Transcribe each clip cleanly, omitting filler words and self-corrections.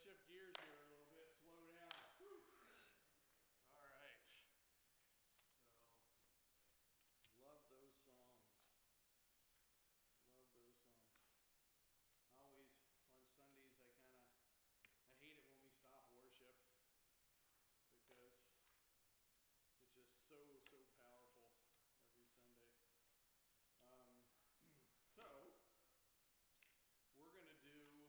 shift gears here a little bit, slow down. Whew. All right. So, love those songs. Love those songs. Always, on Sundays, I hate it when we stop worship because it's just so powerful every Sunday. So, we're going to do a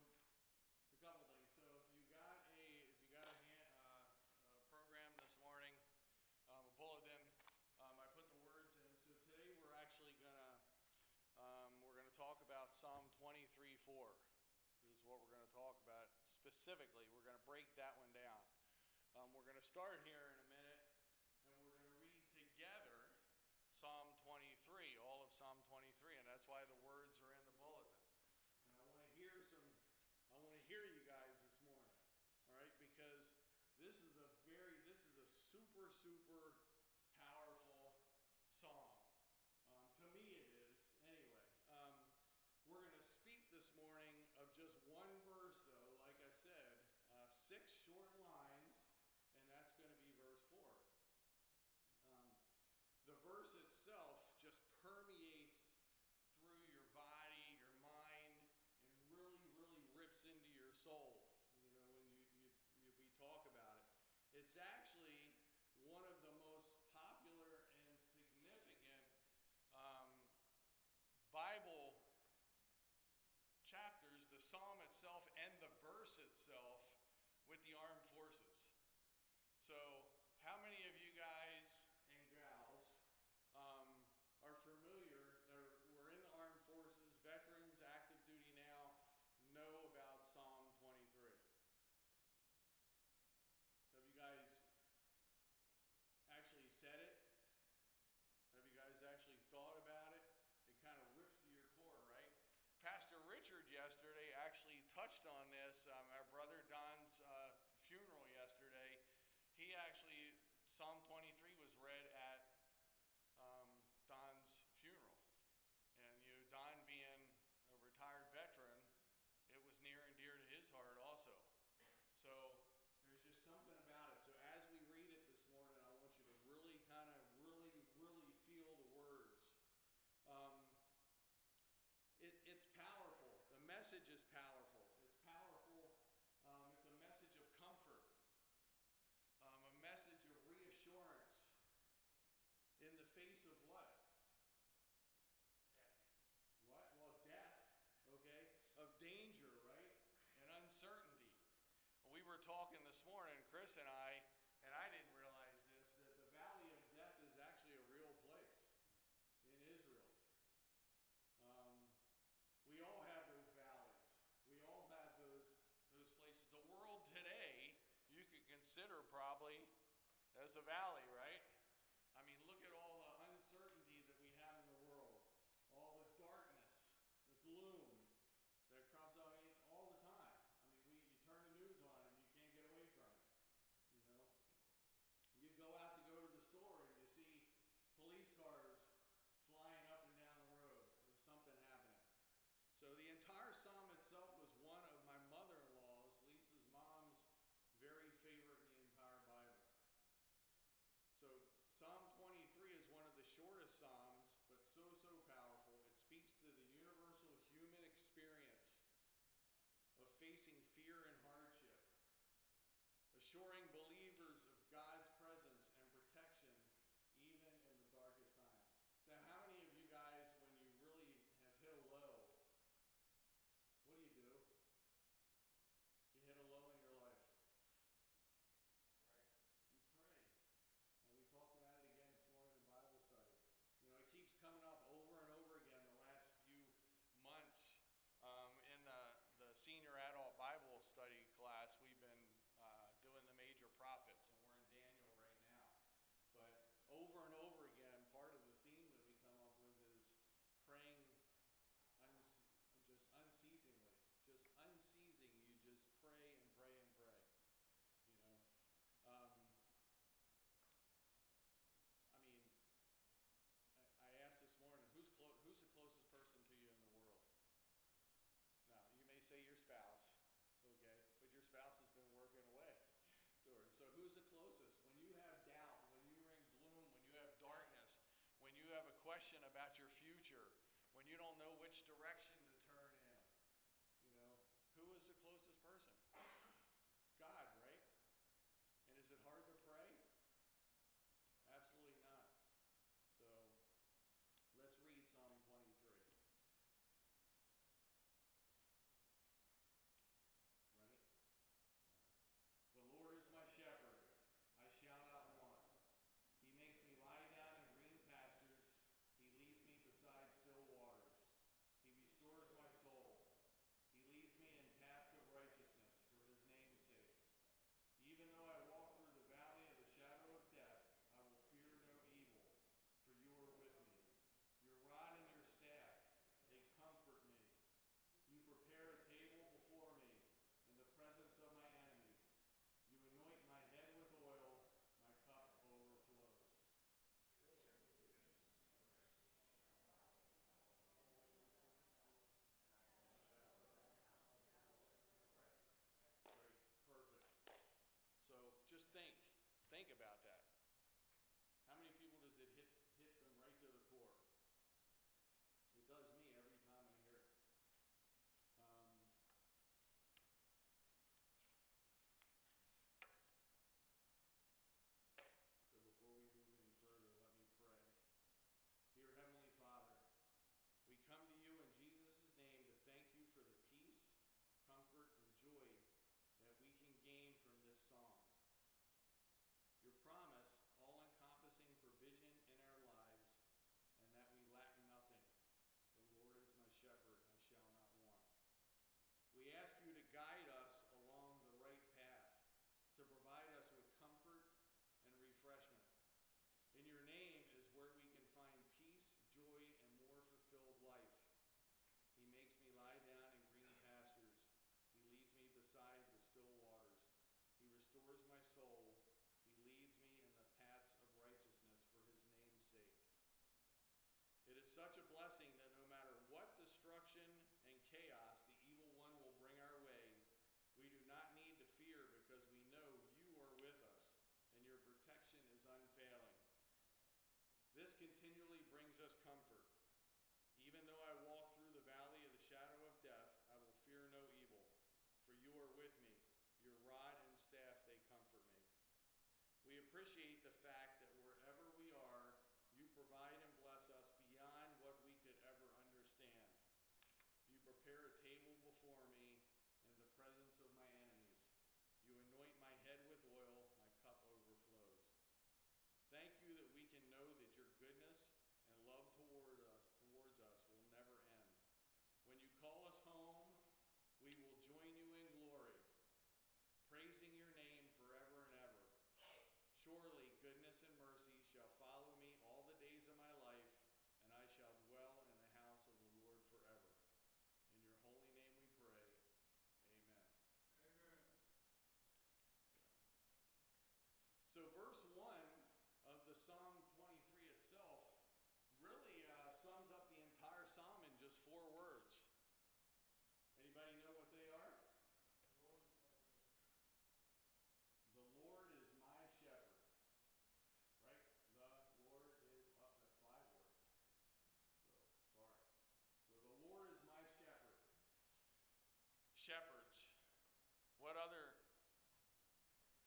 couple things. So if you got a program this morning, a bulletin, I put the words in. So today we're actually gonna talk about Psalm 23:4. This is what we're going to talk about specifically. We're going to break that one down. We're going to start here in a minute, and we're going to read together Psalm 23, all of Psalm 23, and that's why the words are in the bulletin. And I want to hear you guys this morning, all right? Because this is a super powerful song. To me it is, anyway. We're going to speak this morning of just one verse, though, like I said, 6 short lines, and that's going to be verse 4. The verse itself just permeates through your body, your mind, and really rips into your soul, you know, when we talk about it. It's actually one of the most popular and significant Bible chapters, the psalm itself and the verse itself, with the armed forces. So how many of you guys and gals are familiar, we're in the armed forces, veterans, active duty now, know about Psalm 23? Have you guys actually said it? Have you guys actually thought about it? It kind of rips to your core, right? Pastor Richard yesterday actually touched on this. Our brother Don's funeral yesterday, he actually, Psalm 23 was read at Don's funeral. And you know, Don being a retired veteran, it was near and dear to his heart also. So there's just something about it. So as we read it this morning, I want you to really really feel the words. It's powerful. The message is powerful. It's powerful. It's a message of comfort. A message of reassurance in the face of what? Death. What? Well, death, okay? Of danger, right? And uncertainty. We were talking this morning, Chris and I didn't realize this, that the Valley of Death is actually a real place in Israel. We all have those valleys. We all have those places. The world today, you could consider probably as a valley, right? I mean, look at all the uncertainty that we have in the world. All the darkness, the gloom that crops up all the time. I mean, you turn the news on and you can't get away from it, you know. You go out to go to the store and you see police cars flying up and down the road. There's something happening. So the entire psalm itself was one of my mother-in-law's, Lisa's mom's, very favorite in the entire Bible. So Psalm 23 is one of the shortest psalms, but so powerful. It speaks to the universal human experience of facing fear and hardship, assuring believers of God's presence and protection even in the darkest times. So how many of you guys, when you really have hit a low, what do? You hit a low in your life. Right. You pray. And we talked about it again this morning in Bible study. You know, it keeps coming up over and over again the last few months. In the senior adult Bible study class, we've been doing the major prophets, and we're in Daniel right now. But over and over again, part of the theme that we come up with is praying just unceasingly. Just unceasing, you just pray and pray and pray. You know, I mean, I asked this morning, who's the closest person to you in the world? Now, you may say your spouse, okay, but your spouse has who's the closest? When you have doubt, when you're in gloom, when you have darkness, when you have a question about your future, when you don't know which direction to turn in, who is the closest person? It's God, right? And is it hard to pray? Absolutely not. So let's read Psalm 23. Ready? The Lord is my shepherd, I shall not want. He makes me lie down in green pastures. He leads me beside still waters. He restores my soul. He leads me in paths of righteousness for his name's sake. Even though I walk through the valley of the shadow of death, I will fear no evil, for you are with me. Your rod and your staff, they comfort me. You prepare a table before me in the presence of my enemies. You anoint my head with oil, my cup overflows. Great, perfect. So just think about that. How many people does it hit them right to the core? It does me every time I hear it. So before we move any further, let me pray. Dear Heavenly Father, we come to you in Jesus' name to thank you for the peace, comfort, and joy that we can gain from this song. Your promise, all-encompassing provision in our lives, and that we lack nothing. The Lord is my shepherd, I shall not want. We ask you to guide us along the right path, to provide us with comfort and refreshment. In your name is where we can find peace, joy, and more fulfilled life. He makes me lie down in green pastures. He leads me beside the still waters. He restores my soul. He leads me in the paths of righteousness for his name's sake. It is such a blessing that no matter what destruction and chaos the evil one will bring our way, we do not need to fear because we know you are with us and your protection is unfailing. This continually brings us comfort. Even though I walk through the valley of the shadow of death, I will fear no evil, for you are with me. Your rod and staff, they comfort me. We appreciate the fact that wherever we are, you provide and bless us beyond what we could ever understand. You prepare a table before me in the presence of my enemies. You anoint my head with oil, my cup overflows. Thank you that we can know that your goodness and love towards us will never end. When you call us home, we will join you in glory, praising your name forever and ever. Surely goodness and mercy shall follow me all the days of my life, and I shall dwell in the house of the Lord forever. In your holy name we pray. Amen. Amen. So verse 1 of the Psalm 23 itself really sums up the entire psalm in just 4 words. Anybody know what they are? The Lord is my shepherd. Right? The Lord is, that's 5 words. So, sorry. So the Lord is my shepherd. Shepherds. What other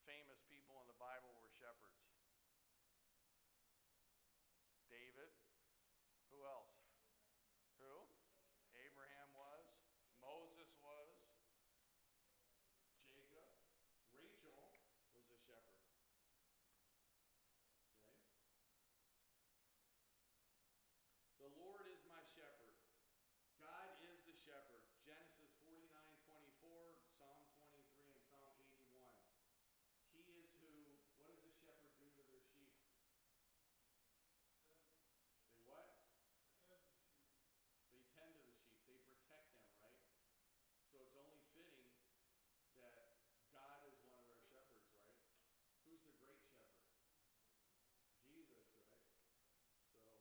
famous people in the Bible were shepherds? David. Who else? Who? Abraham was. Moses was. Jacob. Rachel was a shepherd. Okay? The Lord is my shepherd. God is the shepherd. Genesis 49:24, Psalm 23, and Psalm 81. He is who, what does the shepherd do to their sheep? They what? They tend to the sheep. They protect them, right? So it's only fitting that God is one of our shepherds, right? Who's the great shepherd? Jesus, right? So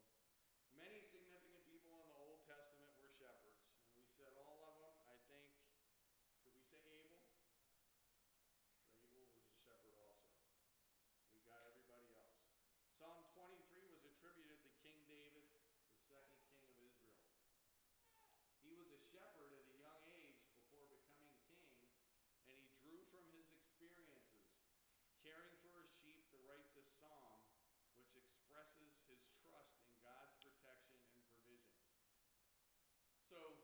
many significant people in the Old Testament were shepherds. And we said all of them, I think, did we say Abel? Abel was a shepherd also. a shepherd at a young age before becoming king, and he drew from his experiences, caring for his sheep, to write this psalm, which expresses his trust in God's protection and provision. So,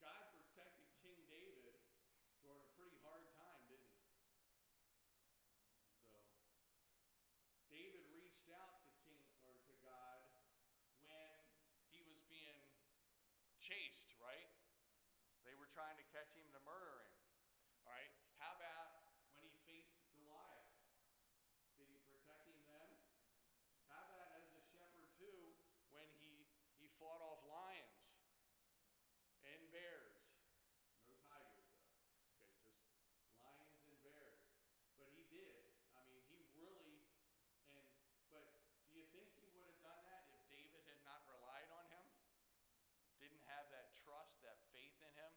God protected King David during a pretty hard time, didn't he? So, David reached out to God when he was being chased, right? They were trying to catch him to murder him. All right? How about when he faced Goliath? Did he protect him then? How about as a shepherd too, when he fought off lions and bears? No tigers though. Okay, just lions and bears. But he did. I mean, he really, but do you think he would have done that if David had not relied on him? Didn't have that trust, that faith in him?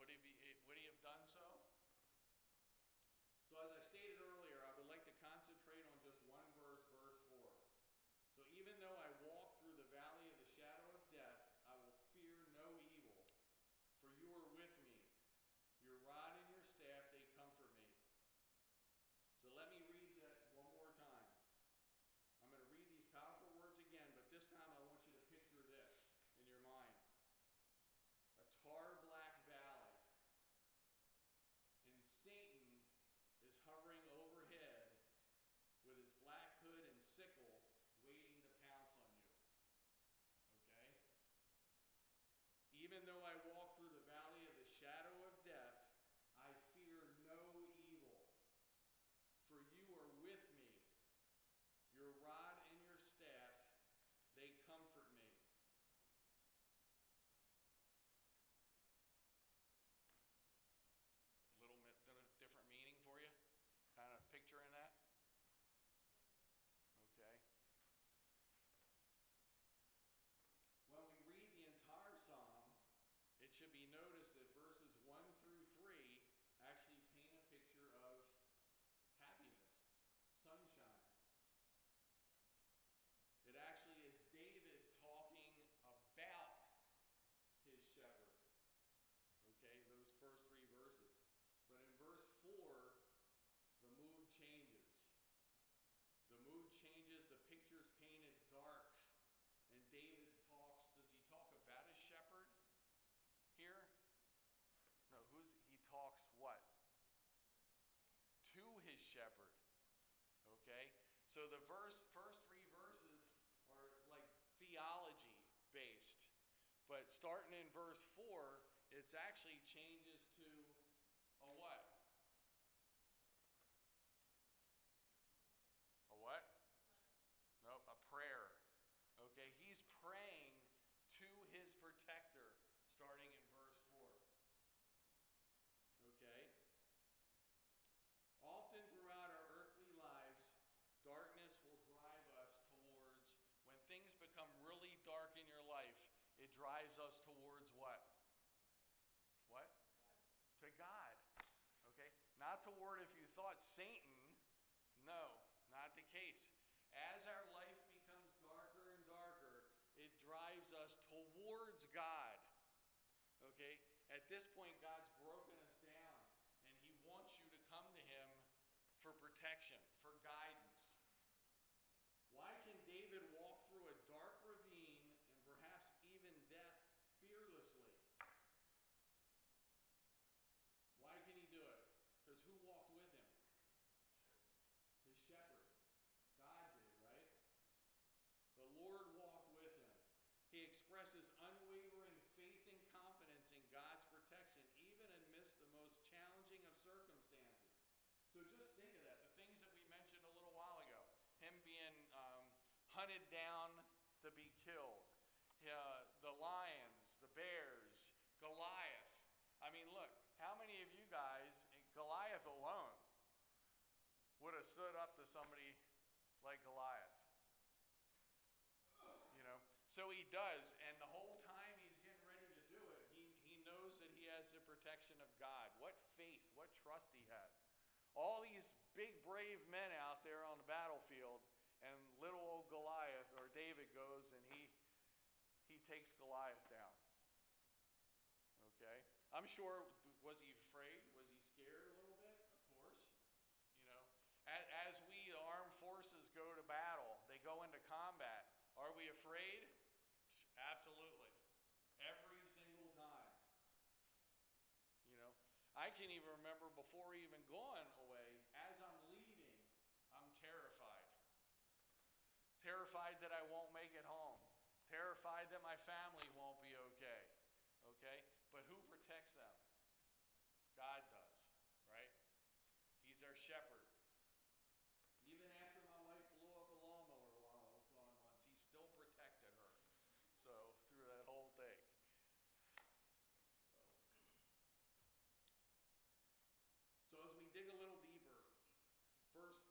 Would he have done so? So as I stated earlier, I would like to concentrate on just one verse, verse 4. So even though I walk through the valley of the shadow of death, I will fear no evil, for you are with me. Your rod and your staff, they comfort me. So let me read that one more time. I'm going to read these powerful words again, but this time I want you to picture this in your mind. A tar black valley, and Satan is hovering overhead with his black hood and sickle waiting to pounce on you. Okay? Even though I walk through the valley of the shadow of death, I fear no evil, for you are with me. Your rod and your staff, they comfort me. A little bit different meaning for you? Kind of picturing that? Okay. When we read the entire psalm, it should be noticed that verses 1 through 3 actually paint a picture of happiness, sunshine. It actually is David talking about his shepherd. Okay, those first 3 verses. But in verse 4, the mood changes. The mood changes, the picture's painted dark, and David talks. Does he talk about his shepherd here? No, he talks what? To his shepherd. Okay? So the first 3 verses are like theology based. But starting in verse 4, it actually changes to a what? A what? No, a prayer. Okay, he's praying to his protector starting in verse 4. Okay? Often throughout our earthly lives, darkness will drive us towards, when things become really dark in your life, it drives us towards what? What? To God. Okay? Not toward, if you thought, Satan. No, not the case. As our life becomes darker and darker, it drives us towards God. Okay? At this point, God's broken us down, and he wants you to come to him for protection, for guidance. Why can David walk through a dark ravine and perhaps even death fearlessly? Why can he do it? Because who walked with him? His shepherd. God did, right? The Lord walked with him. He expresses unwavering faith and confidence in God's protection, even amidst the most challenging of circumstances. So just think of that, the things that we mentioned a little while ago. Him being hunted down to be killed. The lions, the bears, Goliath. I mean, look, how many of you guys, Goliath alone, would have stood up to somebody like Goliath? You know? So he does, and the whole time he's getting ready to do it, he knows that he has the protection of God. What faith, what trust he had. All these big, brave men out there on the battlefield, and little old Goliath, or David, goes and he takes Goliath down. I'm sure, was he afraid? Was he scared a little bit? Of course. You know, as we, the armed forces, go to battle, they go into combat. Are we afraid? Absolutely. Every single time. You know, I can even remember before even going away, as I'm leaving, I'm terrified. Terrified that I won't make it home. Terrified that my family won't be okay. Okay? But who protects them? God does, right? He's our shepherd. Even after my wife blew up a lawnmower while I was gone once, he still protected her. So, through that whole thing. So as we dig a little deeper, first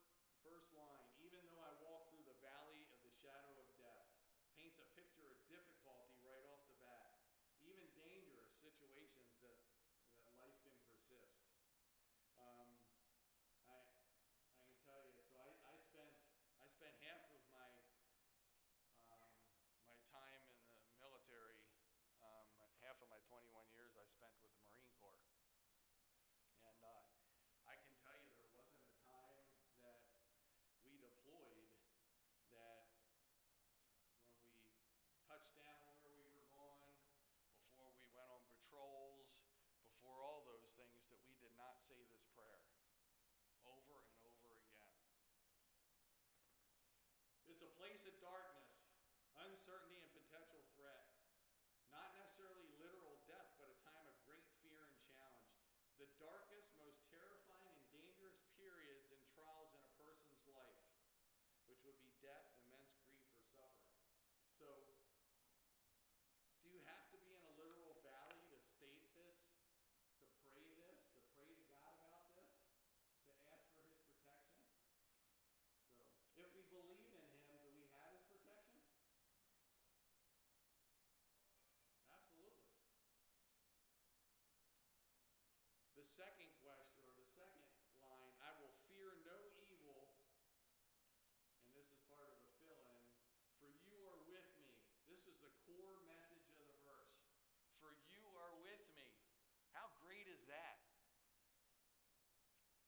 line, even though I walk through the valley of the shadow of death, paints a picture of difficulty right off the bat, even dangerous situations that life can persist. I can tell you, so I spent half of my my time in the military, half of my 21 years I spent with the Marine Corps. And I can tell you there wasn't a time that we deployed that when we touched down where we were going, before we went on patrols, before all those things, that we did not say this prayer over and over again. It's a place of darkness, uncertainty, and potential threat. Not necessarily literal death, but a time of great fear and challenge. The darkest, most terrifying, and dangerous periods and trials in a person's life, which would be death, immense grief, or suffering. So, do you have to be in a literal valley to state this, to pray to God about this, to ask for his protection? So, if we believe in him, do we have his protection? Absolutely. The second question, or the second line, I will fear no evil, and this is part of a fill-in, for you are with me. This is the core message of the verse. For you are with me. How great is that?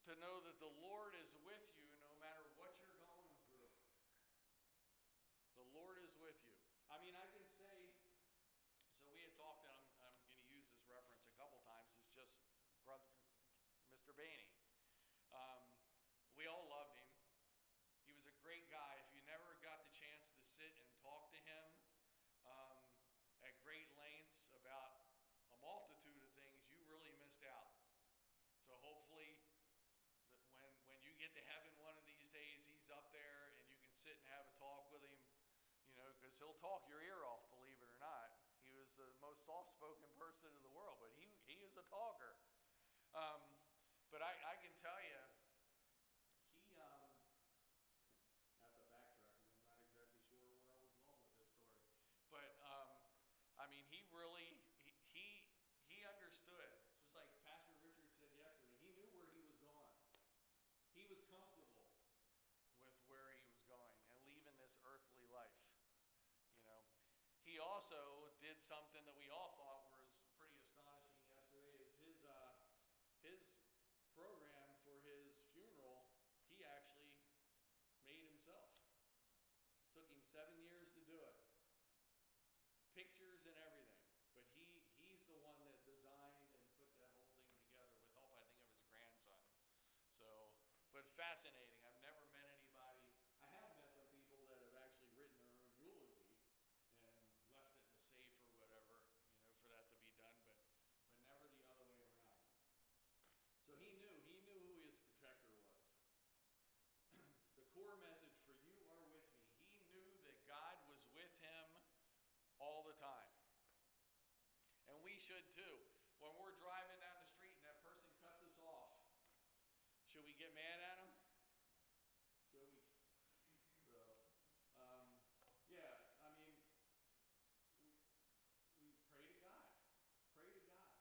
To know that the Lord is with you no matter what you're going through. The Lord is with you. I mean, I can say, so we had talked, and I'm going to use this reference a couple times, it's just brother, Mr. Baney. We all loved him. He was a great guy. If you never got the chance to sit and talk to him at great lengths about a multitude of things, you really missed out. So hopefully that when you get to heaven one of these days, he's up there and you can sit and have a talk with him, you know, because he'll talk your ear off, believe it or not. He was the most soft-spoken person in the world, but he is a talker. But I can tell you, he, I have to backtrack because I'm not exactly sure where I was going with this story. But, I mean, he really, he understood, just like Pastor Richard said yesterday, he knew where he was going. He was comfortable with where he was going and leaving this earthly life, you know. He also did something that we all thought was pretty astonishing yesterday, is his program for his funeral, he actually made himself. Took him 7 years to do it. Pictures and everything. But he's the one that designed and put that whole thing together with help, I think, of his grandson. So, but fascinating. I've never met anybody. I have met some people that have actually written their own eulogy and left it in a safe or whatever, you know, for that to be done, but never the other way around. So he knew who his protector was. The core message, for you are with me. He knew that God was with him all the time. And we should too. When we're driving down the street and that person cuts us off, should we get mad at him? Should we? So, yeah, I mean, we pray to God. Pray to God.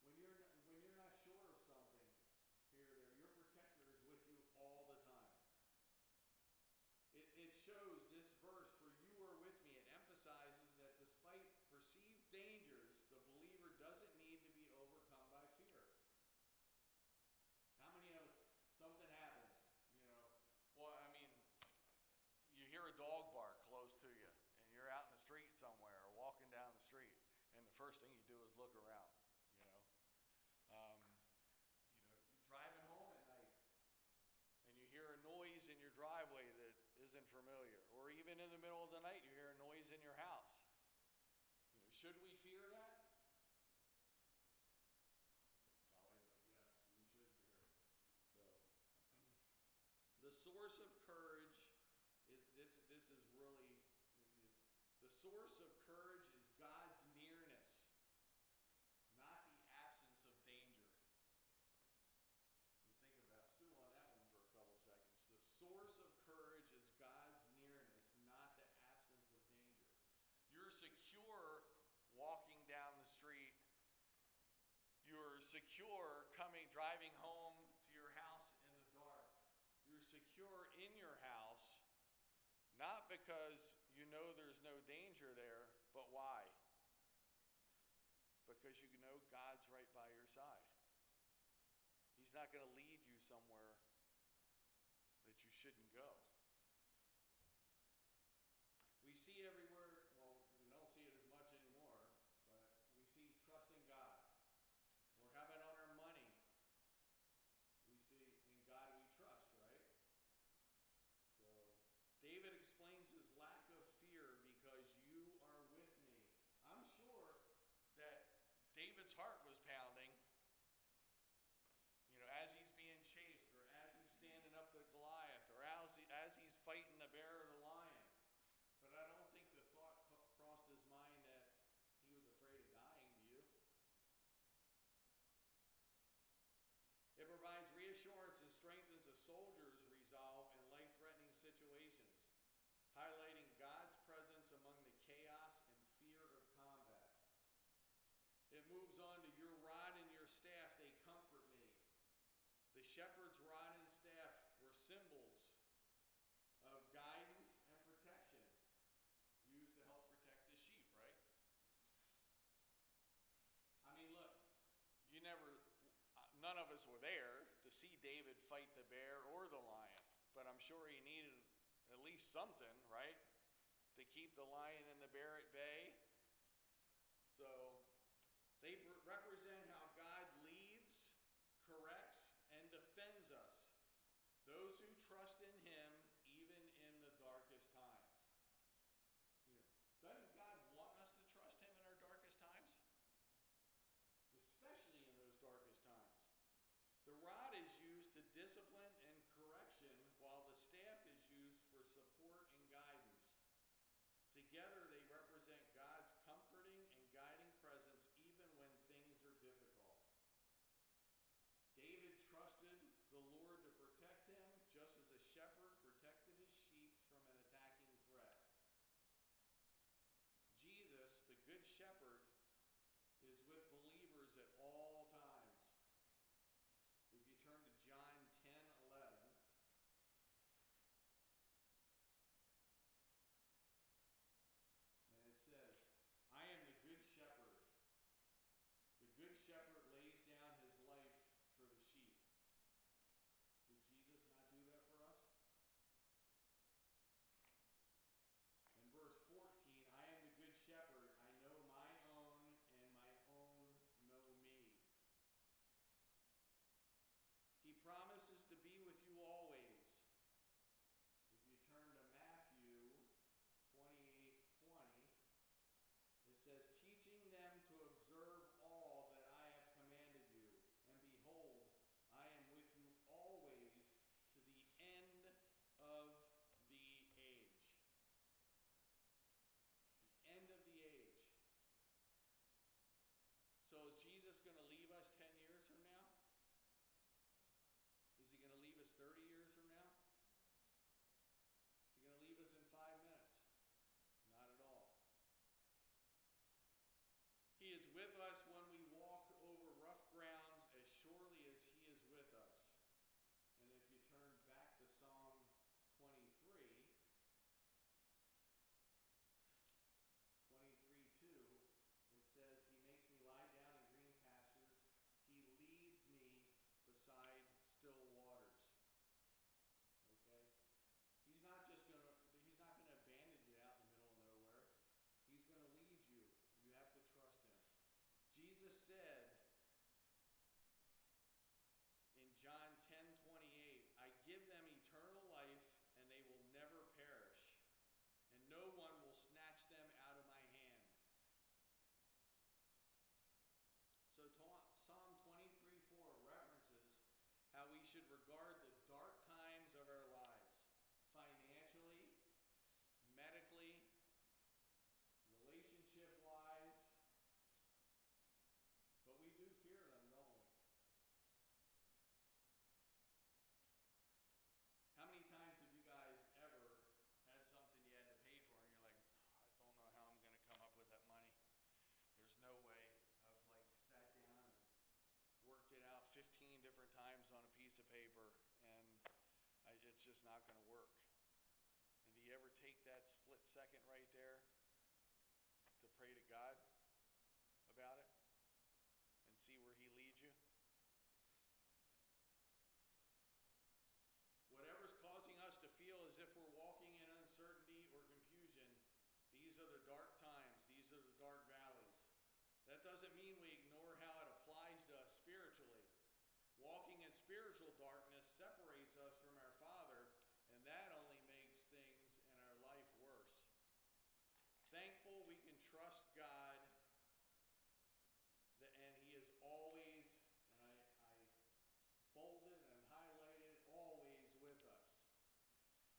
You know, when you're not sure of something here or there, your protector is with you all the time. It shows this verse, for you are with me. It emphasizes that despite perceived dangers, the believer doesn't a dog bark close to you, and you're out in the street somewhere or walking down the street, and the first thing you do is look around, you know. You're driving home at night, and you hear a noise in your driveway that isn't familiar, or even in the middle of the night, you hear a noise in your house. Should we fear that? Yes, we should fear it. The source of courage is this is really the source of courage is God's nearness, not the absence of danger. So stew on that one for a couple seconds. The source of courage is God's nearness, not the absence of danger. You're secure walking down the street. You're secure driving home to your house in the dark. You're secure in your house, not because you know there's no danger there, but why? Because you know God's right by your side. He's not going to lead you somewhere that you shouldn't go. We see everywhere, well, we don't see it as much anymore, but we see trust in God. Or how about on our money? We see in God we trust, right? So David explains his lack of fear because you are with me. I'm sure that David's heart was pounding, as he's being chased, or as he's standing up to Goliath, or as he's fighting the bear or the lion. But I don't think the thought crossed his mind that he was afraid of dying, do you? It provides reassurance and strengthens a soldier's resolve in life-threatening situations, highlighting God's presence among the chaos and fear of combat. It moves on to your rod and your staff, they comfort me. The shepherd's rod and staff were symbols of guidance and protection, used to help protect the sheep, right? I mean, look, none of us were there to see David fight the bear or the lion, but I'm sure he needed at least something, right, to keep the lion and the bear at bay. So they represent how God leads, corrects, and defends us, those who trust in him even in the darkest times. Doesn't God want us to trust him in our darkest times? Especially in those darkest times. The rod is used to discipline and correction, while the staff is used for support and guidance. Together they represent God's comforting and guiding presence even when things are difficult. David trusted the Lord to protect him, just as a shepherd protected his sheep from an attacking threat. Jesus, the Good Shepherd, is with believers at all times. If you turn to John 10:11, and it says, I am the Good Shepherd. The Good Shepherd lays down his life for the sheep. Did Jesus not do that for us? In verse 14, I am the Good Shepherd. I know my own, and my own know me. He promises to be with you always. If you turn to Matthew 28:20, it says, teaching them to observe all that I have commanded you. And behold, I am with you always to the end of the age. The end of the age. So is Jesus going to leave us 10 years from now? Is he going to leave us 30 years from now? Is he going to leave us in 5 minutes? Not at all. He is with us when we walk over rough grounds as surely as he is with us. And if you turn back to Psalm 23, 23:2, it says, he makes me lie down in green pastures. He leads me beside still waters. Okay? He's not going to said in John 10:28, I give them eternal life, and they will never perish, and no one will snatch them out of my hand. So Psalm 23:4 references how we should regard the dark times of our lives, financially, medically, relationship-wise, but we do fear them, don't we? How many times have you guys ever had something you had to pay for and you're like, I don't know how I'm going to come up with that money. There's no way. I've sat down and worked it out 15 different times on a piece of paper, and it's just not going to work. And do you ever take that split second right there to pray to God about it and see where He leads you? Whatever's causing us to feel as if we're walking in uncertainty or confusion, these are the dark times. These are the dark valleys. That doesn't mean we ignore how it applies to us spiritually. Walking in spiritual darkness separates us from our Father, and that only makes things in our life worse. Thankful we can trust God, and He is always, and I bolded and highlighted, always with us.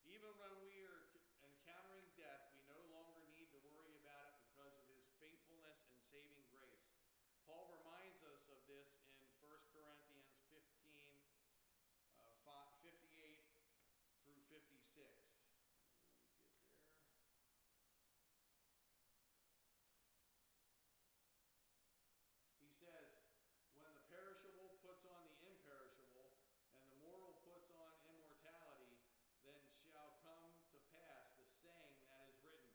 Even when we are encountering death, we no longer need to worry about it because of His faithfulness and saving grace. Paul reminds us of this in 1 Corinthians 15, 58 through 56. Let me get there. He says, when the perishable puts on the imperishable, and the mortal puts on immortality, then shall come to pass the saying that is written,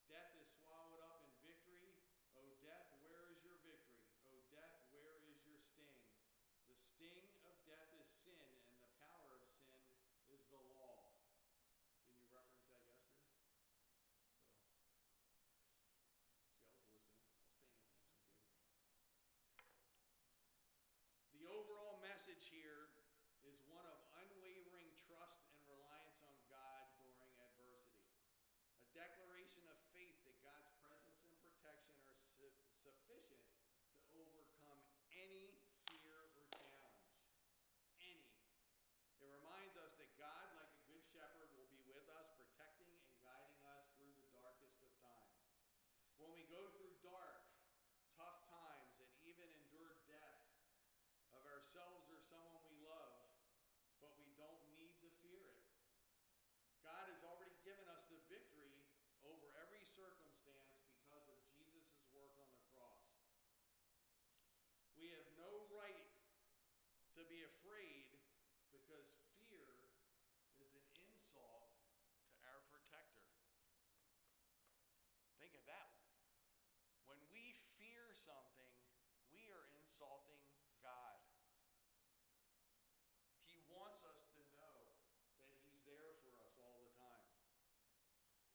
death is swallowed up in victory. O death, where is your victory? O death, where is your sting? The sting of death is sin, and the power of sin is the law. Didn't you reference that yesterday? See, I was listening. I was paying attention to you. The overall message here is one of unwavering trust and reliance on God during adversity. A declaration of faith that God's presence and protection are sufficient to overcome any fear or challenge. Any. It reminds us that God, like a good shepherd, will be with us, protecting and guiding us through the darkest of times. When we go through dark, tough times, and even endure death of ourselves or someone we love, but we don't need to fear it. God has already given us the victory over every circumstance because of Jesus' work on the cross. We have no right to be afraid because fear is an insult to our protector. Think of that one. When we fear something, we are insulting God. He wants us to know that He's there for us all the time.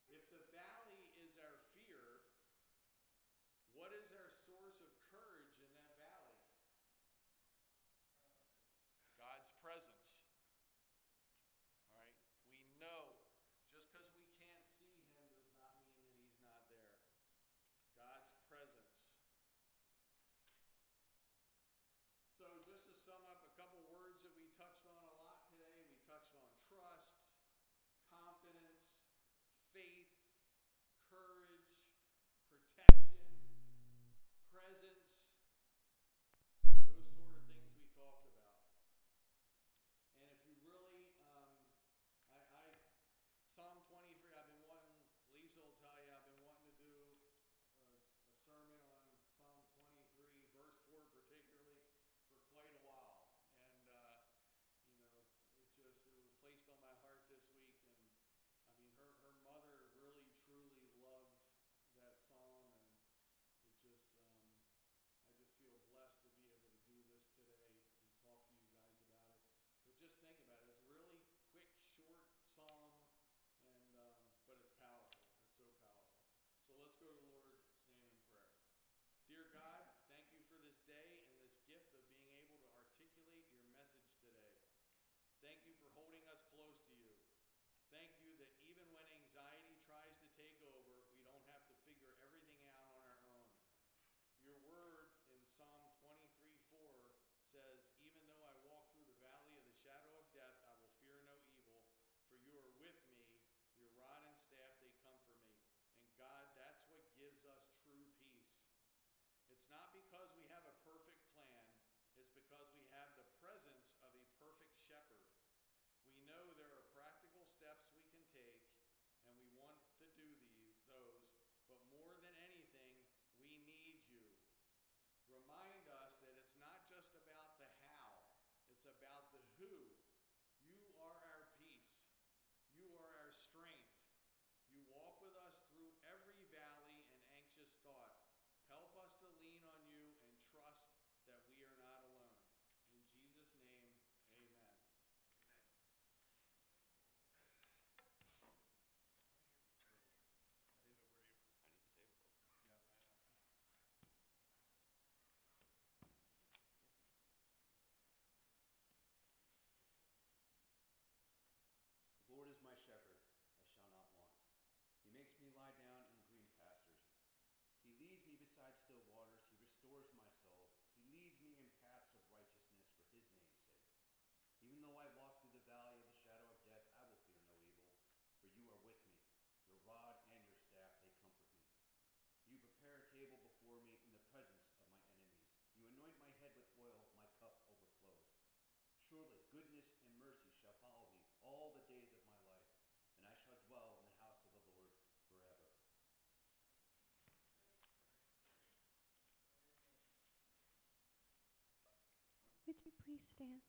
If the valley is our fear, what is our source of courage in that valley? God's presence. All right? We know just because we can't see Him does not mean that He's not there. God's presence. So just to sum up a couple words that we touched on a lot today, we touched on trust, confidence, faith, courage, protection, presence, those sort of things we talked about. And if you really, Psalm 23, I've been wanting, Lisa will tell you, I've been wanting to do a sermon on Psalm 23, verse 4 particularly, for quite a while. And, it was placed on my heart this week. And, her mother really, truly loved that psalm. And it just, I just feel blessed to be able to do this today and talk to you guys about it. But just think about it. It's a really quick, short psalm, and but it's powerful. It's so powerful. Thank you that even when anxiety tries to take over, we don't have to figure everything out on our own. Your word in Psalm 23:4 says, even though I walk through the valley of the shadow of death, I will fear no evil, for you are with me, your rod and staff, they comfort me. And God, that's what gives us true peace. It's not because we have a perfect plan, it's because we have the presence of a perfect shepherd. We know there are practical steps we can take, and we want to do those, but more than anything, we need you. Remind us that it's not just about the how, it's about the who. You are our peace. You are our strength. You walk with us through every valley and anxious thought. Help us to lean on you and trust that we are not alone. In Jesus' name, amen. I didn't know where you. I need the table. Yeah, I know. The Lord is my shepherd, I shall not want. He makes me lie down in green pastures. He leads me beside still waters. He restores my soul. He leads me in paths of righteousness for his name's sake. Even though I walk through the valley of the shadow of death, I will fear no evil, for you are with me. Your rod and your staff, they comfort me. You prepare a table before me in the presence of my enemies. You anoint my head with oil, my cup overflows. Surely goodness and mercy shall follow me all the days of my life, and I shall dwell in the house of the Lord forever. Would you please stand?